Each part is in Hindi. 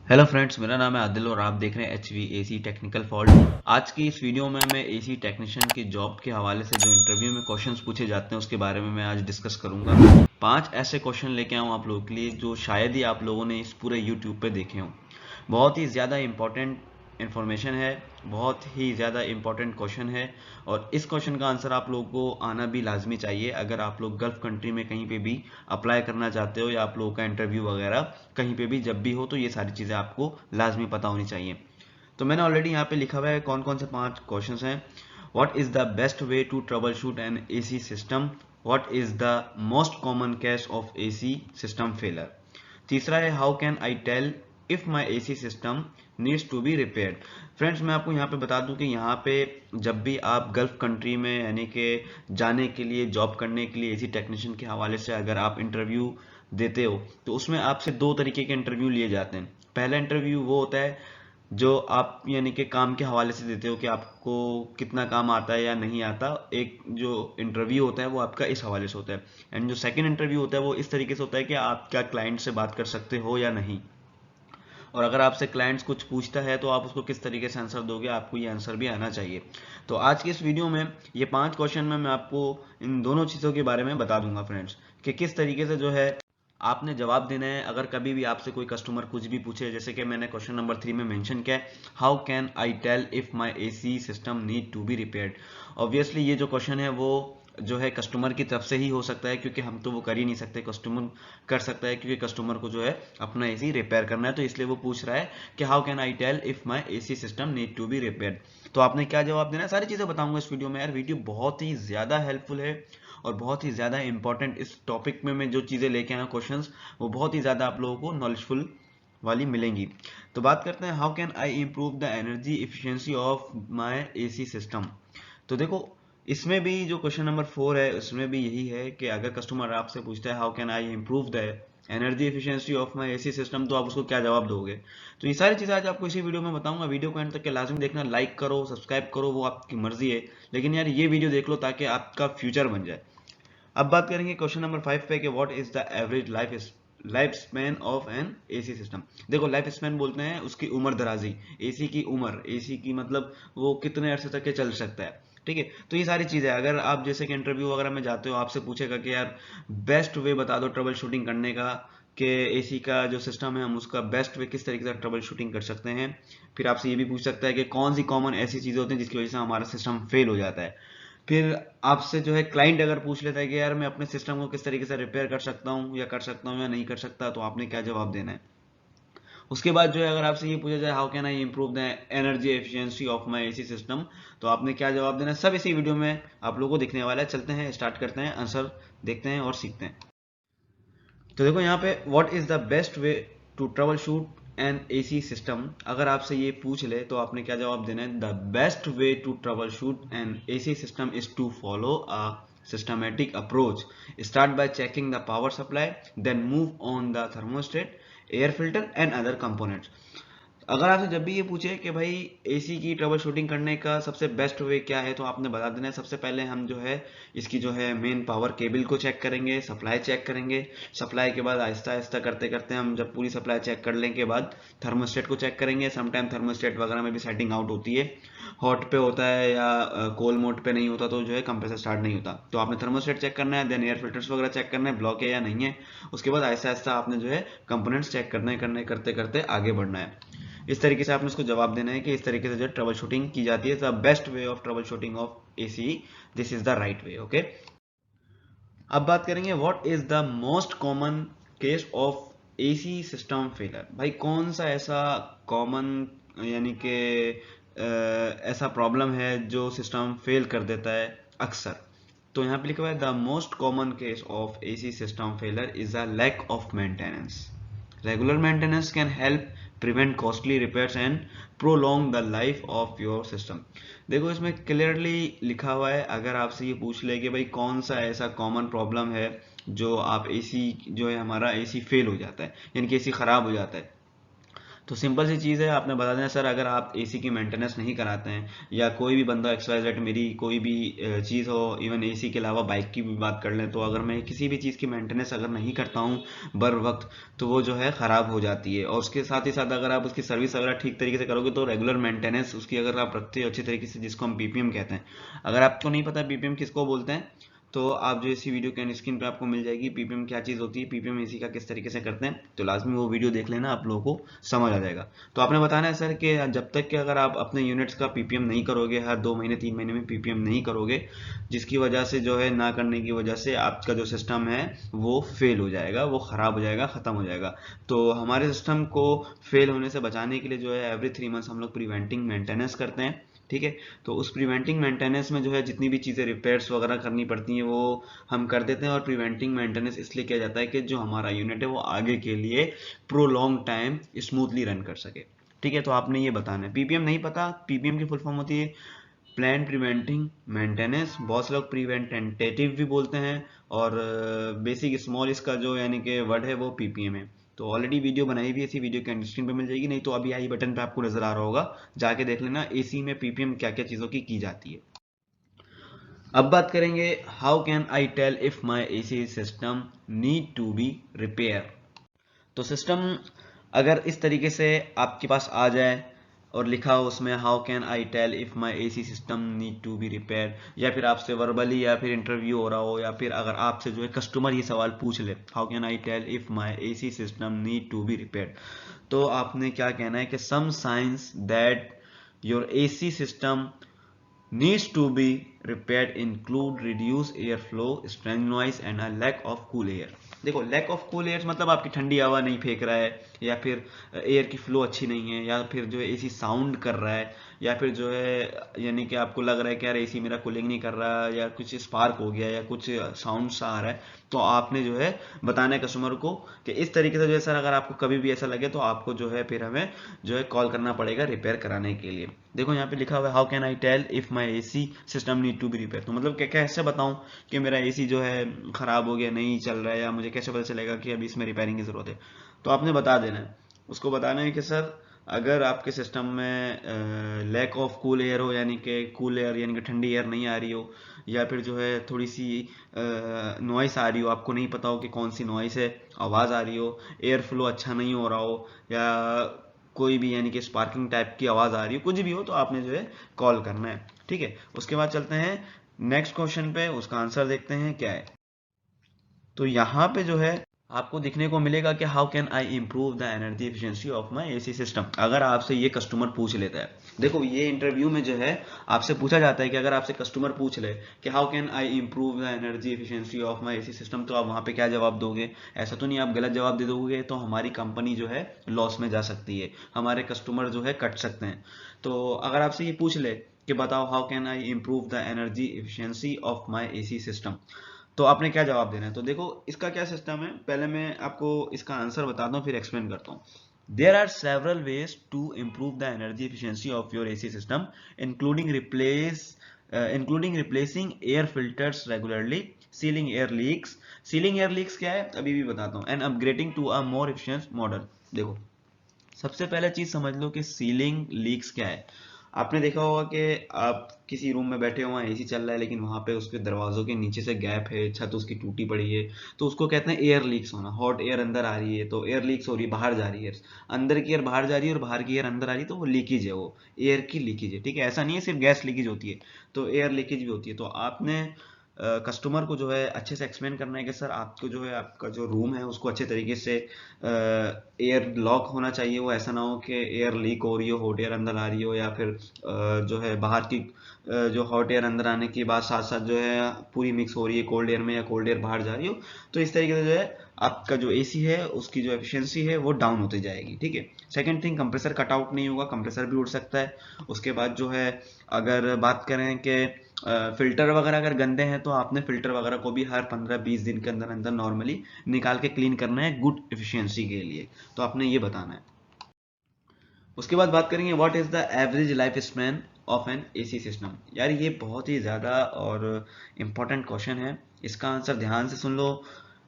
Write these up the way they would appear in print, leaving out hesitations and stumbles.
हेलो फ्रेंड्स, मेरा नाम है आदिल और आप देख रहे हैं HVAC टेक्निकल फॉल्ट। आज की इस वीडियो में मैं एसी टेक्नीशियन की जॉब के हवाले से जो इंटरव्यू में क्वेश्चंस पूछे जाते हैं उसके बारे में मैं आज डिस्कस करूंगा। 5 ऐसे क्वेश्चन लेके आऊँ आप लोगों के लिए जो शायद ही आप लोगों ने इस पूरे यूट्यूब पे देखे हों। बहुत ही ज़्यादा इंपॉर्टेंट इन्फॉर्मेशन है, बहुत ही ज़्यादा इंपॉर्टेंट क्वेश्चन है और इस क्वेश्चन का आंसर आप लोगों को आना भी लाजमी चाहिए अगर आप लोग गल्फ कंट्री में कहीं पे भी अप्लाई करना चाहते हो या आप लोगों का इंटरव्यू वगैरह कहीं पे भी जब भी हो तो ये सारी चीज़ें आपको लाजमी पता होनी चाहिए। तो मैंने ऑलरेडी यहाँ पे लिखा हुआ है कौन कौन से 5 क्वेश्चन हैं। What is the best way to troubleshoot an AC system? What is the most common case of AC system failure? तीसरा है how can I tell if my AC system needs to be repaired? Friends, मैं आपको यहाँ पे बता दूं कि यहाँ पे जब भी आप गल्फ कंट्री में यानी कि जाने के लिए जॉब करने के लिए AC टेक्नीशियन के हवाले से अगर आप इंटरव्यू देते हो तो उसमें आपसे 2 तरीके के इंटरव्यू लिए जाते हैं। पहला इंटरव्यू वो होता है जो आप यानी कि काम के हवाले से देते हो कि आपको कितना काम आता है या नहीं आता। एक जो इंटरव्यू होता है वो आपका इस हवाले से होता है। एंड जो सेकंड इंटरव्यू होता है वो इस तरीके से होता है कि आप क्या क्लाइंट से बात कर सकते हो या नहीं, और अगर आपसे क्लाइंट्स कुछ पूछता है तो आप उसको किस तरीके से आंसर दोगे, आपको ये आंसर भी आना चाहिए। तो आज की इस वीडियो में ये 5 क्वेश्चन में मैं आपको इन दोनों चीज़ों के बारे में बता दूंगा फ्रेंड्स, कि किस तरीके से जो है आपने जवाब देना है। अगर कभी भी आपसे कोई कस्टमर कुछ भी पूछे, जैसे कि मैंने क्वेश्चन नंबर 3 में मेंशन किया है, how can I tell if my AC system need to be repaired? Obviously ये जो क्वेश्चन है वो जो है कस्टमर की तरफ से ही हो सकता है, क्योंकि हम तो वो कर ही नहीं सकते, कस्टमर कर सकता है, क्योंकि कस्टमर को जो है अपना AC रिपेयर करना है, तो इसलिए वो पूछ रहा है कि how can I tell if my AC system need to be repaired. तो आपने क्या जवाब देना है, सारी चीज़ें बताऊंगा इस वीडियो में। यार वीडियो बहुत ही ज़्यादा हेल्पफुल है और बहुत ही ज़्यादा इंपॉर्टेंट। इस टॉपिक में मैं जो चीज़ें लेके आया क्वेश्चंस वो बहुत ही ज़्यादा आप लोगों को नॉलेजफुल वाली मिलेंगी। तो बात करते हैं how can I improve the energy efficiency of my AC system. तो देखो, इसमें भी जो क्वेश्चन नंबर 4 है उसमें भी यही है कि अगर कस्टमर आपसे पूछता है how can I improve the energy efficiency of my AC system, तो आप उसको क्या जवाब दोगे। तो ये सारी चीज़ें आज आपको इसी वीडियो में बताऊंगा। वीडियो को एंड तक के लाजमी देखना, लाइक करो, सब्सक्राइब करो, वो आपकी मर्जी है, लेकिन यार ये वीडियो देख लो ताकि आपका फ्यूचर बन जाए। अब बात करेंगे क्वेश्चन नंबर 5 पे कि what is the average lifespan of an AC system. देखो, लाइफ स्पैन बोलते हैं उसकी उम्र दराजी, AC की उम्र, AC की मतलब वो कितने अरसे तक के चल सकता है। ठीक है, तो ये सारी चीजें अगर आप जैसे कि इंटरव्यू वगैरह में जाते हो, आपसे पूछेगा कि यार बेस्ट वे बता दो ट्रबल शूटिंग करने का, कि AC का जो सिस्टम है हम उसका बेस्ट वे किस तरीके से ट्रबल शूटिंग कर सकते हैं। फिर आपसे ये भी पूछ सकता है कि कौन सी कॉमन ऐसी चीजें होती हैं जिसकी वजह से हमारा सिस्टम फेल हो जाता है। फिर आपसे जो है क्लाइंट अगर पूछ लेता है कि यार मैं अपने सिस्टम को किस तरीके से रिपेयर कर सकता हूँ या नहीं कर सकता, तो आपने क्या जवाब देना है। उसके बाद जो है अगर आपसे ये पूछा जाए how can I improve the energy efficiency of my AC system, तो आपने क्या जवाब देना है। सब इसी वीडियो में आप लोगों को दिखने वाला है। चलते हैं, स्टार्ट करते हैं, आंसर देखते हैं और सीखते हैं। तो देखो यहाँ पे what is the best way to troubleshoot an AC system, अगर आपसे ये पूछ ले तो आपने क्या जवाब देना है। The best way to troubleshoot an AC system is to follow a systematic approach. Start by checking the power supply, then move on the thermostat, air filter and other components. अगर आपसे जब भी ये पूछे कि भाई AC की ट्रबल शूटिंग करने का सबसे बेस्ट वे क्या है, तो आपने बता देना है सबसे पहले हम जो है इसकी जो है मेन पावर केबल को चेक करेंगे, सप्लाई चेक करेंगे। सप्लाई के बाद आहिस्ता आहिस्ता करते करते हम जब पूरी सप्लाई चेक कर लेने के बाद थर्मोस्टेट को चेक करेंगे। समटाइम थर्मोस्टेट वगैरह में भी सेटिंग आउट होती है, हॉट पे होता है या कोल मोड पे नहीं होता, तो जो है कंप्रेसर स्टार्ट नहीं होता। तो आपने थर्मोस्टेट चेक करना है, देन एयर फिल्टर्स वगैरह चेक करना है ब्लॉक है या नहीं है। उसके बाद आहिस्ता आहिस्ता आपने जो है कंपोनेंट्स चेक करने करते करते आगे बढ़ना है। इस तरीके से आपने उसको जवाब देना है कि इस तरीके से जो ट्रबल शूटिंग की जाती है। The best way of trouble shooting of AC, this is the right way. Okay, अब बात करेंगे what is the most common case of AC system failure. भाई कौन सा ऐसा कॉमन यानी कि ऐसा प्रॉब्लम है जो सिस्टम फेल कर देता है अक्सर। तो यहाँ पे लिखा हुआ है the most common case of AC system failure is a lack of maintenance. Regular maintenance can help prevent costly repairs and prolong the life of your system. देखो, इसमें क्लियरली लिखा हुआ है, अगर आपसे ये पूछ ले कि भाई कौन सा ऐसा कॉमन प्रॉब्लम है जो आप AC जो है हमारा AC फेल हो जाता है यानी कि AC खराब हो जाता है, तो सिंपल सी चीज़ है, आपने बता देना सर अगर आप एसी की मेंटेनेंस नहीं कराते हैं, या कोई भी बंदा XYZ मेरी कोई भी चीज़ हो, इवन एसी के अलावा बाइक की भी बात कर लें, तो अगर मैं किसी भी चीज़ की मेंटेनेंस अगर नहीं करता हूँ बर वक्त, तो वो जो है ख़राब हो जाती है। और उसके साथ ही साथ अगर आप उसकी सर्विस अगर ठीक तरीके से करोगे, तो रेगुलर मेंटेनेंस उसकी अगर आप रखते हो अच्छी तरीके से, जिसको हम पीपीएम कहते हैं। अगर आपको नहीं पता पीपीएम किसको बोलते हैं, तो आप जो इसी वीडियो के स्क्रीन पे आपको मिल जाएगी पीपीएम क्या चीज़ होती है, पीपीएम एसी का किस तरीके से करते हैं, तो लाजमी वो वीडियो देख लेना, आप लोगों को समझ आ जाएगा। तो आपने बताना है सर कि जब तक कि अगर आप अपने यूनिट्स का पीपीएम नहीं करोगे, हर 2 महीने 3 महीने में पीपीएम नहीं करोगे, जिसकी वजह से जो है ना करने की वजह से आपका जो सिस्टम है वो फेल हो जाएगा, वो ख़राब हो जाएगा, ख़त्म हो जाएगा। तो हमारे सिस्टम को फेल होने से बचाने के लिए जो है एवरी 3 मंथ्स हम लोग प्रिवेंटिंग मेंटेनेंस करते हैं, ठीक है। तो उस प्रिवेंटिंग मेंटेनेंस में जो है जितनी भी चीज़ें रिपेयर्स वगैरह करनी पड़ती हैं वो हम कर देते हैं। और प्रिवेंटिंग मेंटेनेंस इसलिए किया जाता है कि जो हमारा यूनिट है वो आगे के लिए प्रोलॉन्ग टाइम स्मूथली रन कर सके, ठीक है। तो आपने ये बताना है। पीपीएम नहीं पता, पीपीएम की फुल फॉर्म होती है प्लान प्रिवेंटिंग मेंटेनेंस, बहुत से लोग प्रिवेंटेटिव भी बोलते हैं, और बेसिक स्मॉल इसका जो यानी कि वर्ड है वो पीपीएम है। तो ऑलरेडी वीडियो बनाई हुई है, इसी वीडियो के स्क्रीन पे मिल जाएगी, नहीं तो अभी आई बटन पे आपको नजर आ रहा होगा, जाके देख लेना एसी में पीपीएम क्या क्या चीज़ों की जाती है। अब बात करेंगे how can I tell if my AC system need to be repair. तो सिस्टम अगर इस तरीके से आपके पास आ जाए और लिखा हो उसमें how can I tell if my AC system need to be repair, या फिर आपसे वर्बली या फिर इंटरव्यू हो रहा हो, या फिर अगर आपसे जो है कस्टमर ये सवाल पूछ ले how can I tell if my AC system need to be repair, तो आपने क्या कहना है कि some science that your AC system needs to be repaired include reduced airflow, strange noise and a lack of cool air। देखो लैक ऑफ कूल एयर मतलब आपकी ठंडी हवा नहीं फेंक रहा है, या फिर एयर की फ्लो अच्छी नहीं है, या फिर जो है एसी साउंड कर रहा है, या फिर जो है यानी कि आपको लग रहा है कि यार एसी मेरा कूलिंग नहीं कर रहा, या कुछ स्पार्क हो गया, या कुछ साउंड सा आ रहा है, तो आपने जो है बताना है कस्टमर को कि इस तरीके से जो है सर अगर आपको कभी भी ऐसा लगे तो आपको जो है फिर हमें जो है कॉल करना पड़ेगा रिपेयर कराने के लिए। देखो यहाँ पे लिखा हुआ है how can I tell if my AC system need to be repair, तो मतलब क्या कैसे बताऊं कि मेरा एसी जो है खराब हो गया, नहीं चल रहा है, या मुझे कैसे पता चलेगा कि अभी इसमें रिपेयरिंग की जरूरत है। तो आपने बता देना है, उसको बताना है कि सर अगर आपके सिस्टम में लैक ऑफ कूल एयर हो, यानी कि कूल एयर यानी कि ठंडी एयर नहीं आ रही हो, या फिर जो है थोड़ी सी नॉइस आ रही हो, आपको नहीं पता हो कि कौन सी नॉइस है, आवाज़ आ रही हो, एयर फ्लो अच्छा नहीं हो रहा हो, या कोई भी यानी कि स्पार्किंग टाइप की आवाज़ आ रही हो, कुछ भी हो, तो आपने जो है कॉल करना है, ठीक है। उसके बाद चलते हैं नेक्स्ट क्वेश्चन पे, उसका आंसर देखते हैं क्या है। तो यहाँ पे जो है आपको दिखने को मिलेगा कि how can I improve the energy efficiency of my AC system, अगर आपसे ये कस्टमर पूछ लेता है। देखो ये इंटरव्यू में जो है आपसे पूछा जाता है कि अगर आपसे कस्टमर पूछ ले कि how can I improve the energy efficiency of my AC system, तो आप वहाँ पे क्या जवाब दोगे। ऐसा तो नहीं आप गलत जवाब दे दोगे तो हमारी कंपनी जो है लॉस में जा सकती है, हमारे कस्टमर जो है कट सकते हैं। तो अगर आपसे ये पूछ ले कि बताओ how can I improve the energy efficiency of my AC system, तो आपने क्या जवाब देना है। तो देखो इसका क्या सिस्टम है, पहले मैं आपको इसका आंसर बताता हूँ फिर एक्सप्लेन करता हूँ। There are several ways to improve the energy efficiency of your AC system, including replacing air filters regularly, sealing air leaks। Sealing air leaks क्या है अभी भी बताता हूँ, and upgrading to a more efficient model। देखो सबसे पहले चीज समझ लो कि सीलिंग लीक्स क्या है। आपने देखा होगा कि आप किसी रूम में बैठे हो, वहाँ एसी चल रहा है, लेकिन वहां पे उसके दरवाजों के नीचे से गैप है, छत उसकी टूटी पड़ी है, तो उसको कहते हैं एयर लीक्स होना। हॉट एयर अंदर आ रही है तो एयर लीक्स हो रही है, बाहर जा रही है, अंदर की एयर बाहर जा रही है और बाहर की एयर अंदर आ रही है, तो वो लीकेज है, वो एयर की लीकेज है, ठीक है। ऐसा नहीं है सिर्फ गैस लीकेज होती है, तो एयर लीकेज भी होती है। तो आपने कस्टमर को जो है अच्छे से एक्सप्लेन करना है कि सर आपको जो है आपका जो रूम है उसको अच्छे तरीके से एयर लॉक होना चाहिए, वो ऐसा ना हो कि एयर लीक हो रही हो, हॉट एयर अंदर आ रही हो, या फिर जो है बाहर की जो हॉट एयर अंदर आने के बाद साथ साथ जो है पूरी मिक्स हो रही है कोल्ड एयर में, या कोल्ड एयर बाहर जा रही हो। तो इस तरीके से जो है आपका जो एसी है उसकी जो एफिशिएंसी है वो डाउन होती जाएगी, ठीक है। Second thing, compressor cut out नहीं होगा, कंप्रेसर भी उड़ सकता है। उसके बाद जो है अगर बात करें कि फिल्टर वगैरह अगर गंदे हैं, तो आपने फिल्टर वगैरह को भी हर 15-20 दिन के अंदर अंदर नॉर्मली निकाल के क्लीन करना है गुड एफिशिएंसी के लिए, तो आपने ये बताना है। उसके बाद बात करेंगे what is the average lifespan of N AC system. यार ये बहुत ही ज़्यादा और इम्पोर्टेंट क्वेश्चन है, इसका आंसर ध्यान से सुन लो।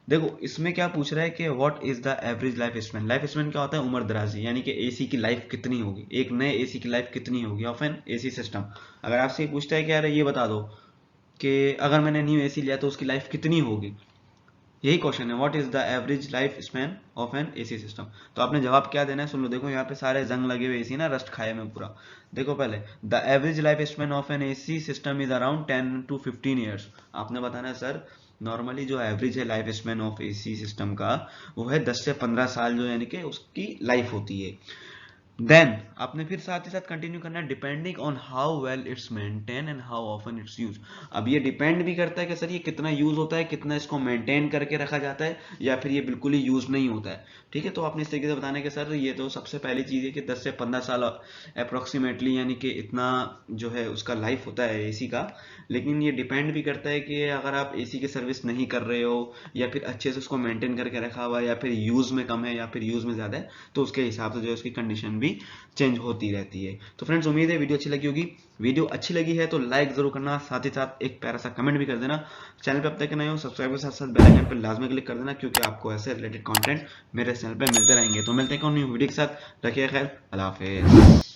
देखो इसमें क्या पूछ रहा है कि what is the average life span. Life span क्या होता है? उम्र दराजी, यानी कि एसी की लाइफ कितनी होगी, एक नए एसी की लाइफ कितनी होगी ऑफ एन एसी सिस्टम। अगर आपसे पूछता है कि यार ये बता दो कि अगर मैंने न्यू एसी लिया तो उसकी लाइफ कितनी होगी, यही क्वेश्चन है, what is the average lifespan of N AC system. तो आपने जवाब क्या देना है, सुन लो। देखो यहाँ पे सारे जंग लगे हुए एसी ना, रस्ट खाए में पूरा। देखो पहले, the average lifespan of N AC system is around 10 to 15 years. आपने बताना है सर नॉर्मली जो एवरेज है life span of AC system का वो है 10 से 15 साल, जो यानी कि उसकी लाइफ होती है। देन आपने फिर साथ ही साथ कंटिन्यू करना है, depending on how well it's maintain and how often it's use. अब ये डिपेंड भी करता है कि सर ये कितना यूज होता है, कितना इसको मेंटेन करके रखा जाता है, या फिर ये बिल्कुल ही यूज नहीं होता है। ठीक है, तो आपने इस तरीके से बताना है कि सर ये तो सबसे पहली चीज है कि 10 से 15 साल अप्रोक्सीमेटली, यानी कि इतना जो है उसका लाइफ होता है एसी का। लेकिन ये डिपेंड भी करता है कि अगर आप एसी की सर्विस नहीं कर रहे हो, या फिर अच्छे से उसको मेंटेन करके रखा हुआ है, या फिर यूज में कम है, या फिर यूज में ज्यादा है, तो उसके हिसाब से जो है उसकी कंडीशन भी चेंज होती रहती है। तो फ्रेंड्स उम्मीद है वीडियो अच्छी लगी होगी। वीडियो अच्छी लगी है तो लाइक जरूर करना, साथ ही साथ एक प्यारा सा कमेंट भी कर देना। चैनल पे अब तक नए हो सब्सक्राइब के साथ साथ बेल आइकन पर लाजमी क्लिक कर देना, क्योंकि आपको ऐसे रिलेटेड कंटेंट मेरे चैनल पे मिलते रहेंगे। तो मिलते हैं न्यू वीडियो के साथ, रखिए खैर, अल्लाह हाफिज़।